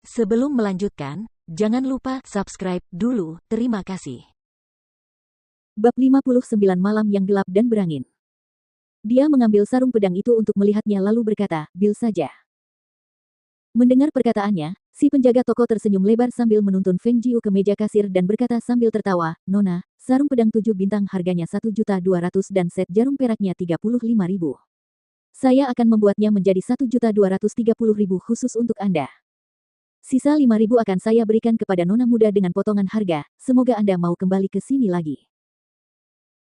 Sebelum melanjutkan, jangan lupa subscribe dulu, terima kasih. Bab 59 Malam yang Gelap dan Berangin. Dia mengambil sarung pedang itu untuk melihatnya lalu berkata, "Bil saja." Mendengar perkataannya, si penjaga toko tersenyum lebar sambil menuntun Feng Jiu ke meja kasir dan berkata sambil tertawa, "Nona, sarung pedang 7 bintang harganya 1.200.000 dan set jarum peraknya 35.000. Saya akan membuatnya menjadi 1.230.000 khusus untuk Anda. Sisa 5.000 akan saya berikan kepada nona muda dengan potongan harga, semoga Anda mau kembali ke sini lagi."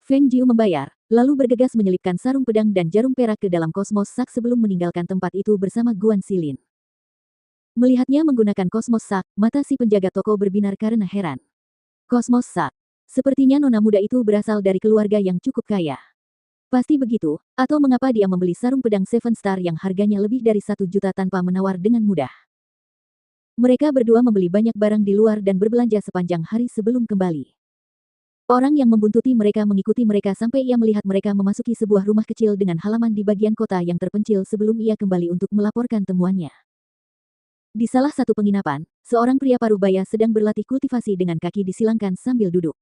Feng Jiu membayar, lalu bergegas menyelipkan sarung pedang dan jarum perak ke dalam kosmos sak sebelum meninggalkan tempat itu bersama Guan Xilin. Melihatnya menggunakan kosmos sak, mata si penjaga toko berbinar karena heran. Kosmos sak. Sepertinya nona muda itu berasal dari keluarga yang cukup kaya. Pasti begitu, atau mengapa dia membeli sarung pedang Seven Star yang harganya lebih dari 1 juta tanpa menawar dengan mudah. Mereka berdua membeli banyak barang di luar dan berbelanja sepanjang hari sebelum kembali. Orang yang membuntuti mereka mengikuti mereka sampai ia melihat mereka memasuki sebuah rumah kecil dengan halaman di bagian kota yang terpencil sebelum ia kembali untuk melaporkan temuannya. Di salah satu penginapan, seorang pria paruh baya sedang berlatih kultivasi dengan kaki disilangkan sambil duduk.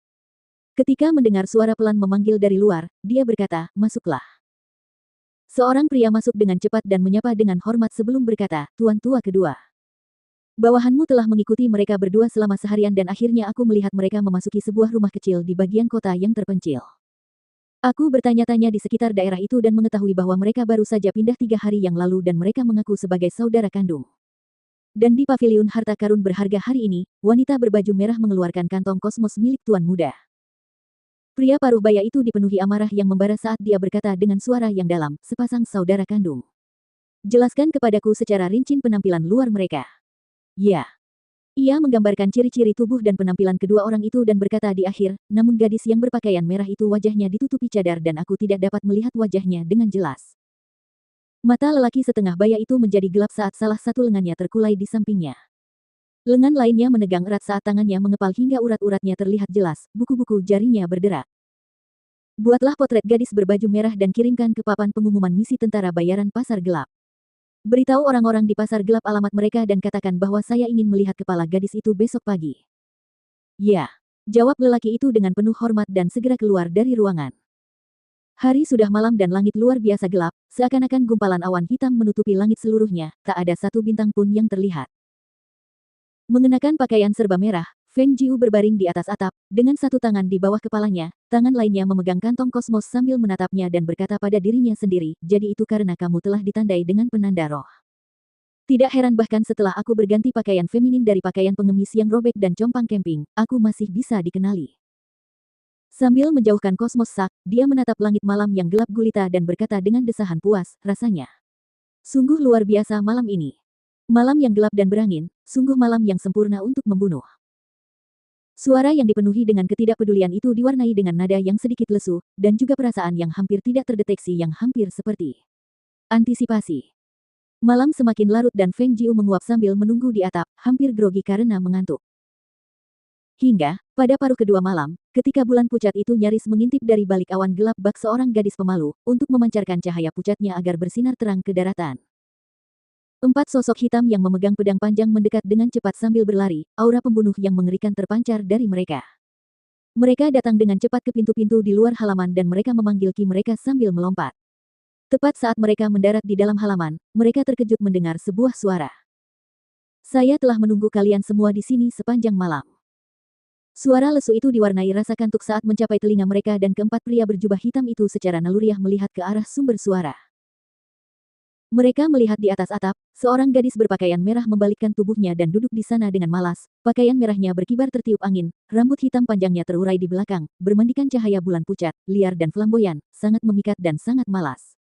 Ketika mendengar suara pelan memanggil dari luar, dia berkata, "Masuklah." Seorang pria masuk dengan cepat dan menyapa dengan hormat sebelum berkata, "Tuan tua kedua. Bawahanmu telah mengikuti mereka berdua selama seharian dan akhirnya aku melihat mereka memasuki sebuah rumah kecil di bagian kota yang terpencil. Aku bertanya-tanya di sekitar daerah itu dan mengetahui bahwa mereka baru saja pindah 3 hari yang lalu dan mereka mengaku sebagai saudara kandung. Dan di paviliun harta karun berharga hari ini, wanita berbaju merah mengeluarkan kantong kosmos milik tuan muda." Pria paruh baya itu dipenuhi amarah yang membara saat dia berkata dengan suara yang dalam, "Sepasang saudara kandung. Jelaskan kepadaku secara rinci penampilan luar mereka." "Ya." Ia menggambarkan ciri-ciri tubuh dan penampilan kedua orang itu dan berkata di akhir, "Namun gadis yang berpakaian merah itu wajahnya ditutupi cadar dan aku tidak dapat melihat wajahnya dengan jelas." Mata lelaki setengah baya itu menjadi gelap saat salah satu lengannya terkulai di sampingnya. Lengan lainnya menegang erat saat tangannya mengepal hingga urat-uratnya terlihat jelas, buku-buku jarinya berderak. "Buatlah potret gadis berbaju merah dan kirimkan ke papan pengumuman misi tentara bayaran pasar gelap. Beritahu orang-orang di pasar gelap alamat mereka dan katakan bahwa saya ingin melihat kepala gadis itu besok pagi." "Ya," jawab lelaki itu dengan penuh hormat dan segera keluar dari ruangan. Hari sudah malam dan langit luar biasa gelap, seakan-akan gumpalan awan hitam menutupi langit seluruhnya, tak ada satu bintang pun yang terlihat. Mengenakan pakaian serba merah, Feng Jiu berbaring di atas atap, dengan satu tangan di bawah kepalanya, tangan lainnya memegang kantong kosmos sambil menatapnya dan berkata pada dirinya sendiri, "Jadi itu karena kamu telah ditandai dengan penanda roh. Tidak heran bahkan setelah aku berganti pakaian feminin dari pakaian pengemis yang robek dan compang camping, aku masih bisa dikenali." Sambil menjauhkan kosmos sak, dia menatap langit malam yang gelap gulita dan berkata dengan desahan puas, "Rasanya sungguh luar biasa malam ini. Malam yang gelap dan berangin, sungguh malam yang sempurna untuk membunuh." Suara yang dipenuhi dengan ketidakpedulian itu diwarnai dengan nada yang sedikit lesu, dan juga perasaan yang hampir tidak terdeteksi yang hampir seperti antisipasi. Malam semakin larut dan Feng Jiu menguap sambil menunggu di atap, hampir grogi karena mengantuk. Hingga, pada paruh kedua malam, ketika bulan pucat itu nyaris mengintip dari balik awan gelap bak seorang gadis pemalu, untuk memancarkan cahaya pucatnya agar bersinar terang ke daratan. 4 sosok hitam yang memegang pedang panjang mendekat dengan cepat sambil berlari, aura pembunuh yang mengerikan terpancar dari mereka. Mereka datang dengan cepat ke pintu-pintu di luar halaman dan mereka memanggil ki mereka sambil melompat. Tepat saat mereka mendarat di dalam halaman, mereka terkejut mendengar sebuah suara. "Saya telah menunggu kalian semua di sini sepanjang malam." Suara lesu itu diwarnai rasa kantuk saat mencapai telinga mereka dan keempat pria berjubah hitam itu secara naluriah melihat ke arah sumber suara. Mereka melihat di atas atap, seorang gadis berpakaian merah membalikkan tubuhnya dan duduk di sana dengan malas, pakaian merahnya berkibar tertiup angin, rambut hitam panjangnya terurai di belakang, bermandikan cahaya bulan pucat, liar dan flamboyan, sangat memikat dan sangat malas.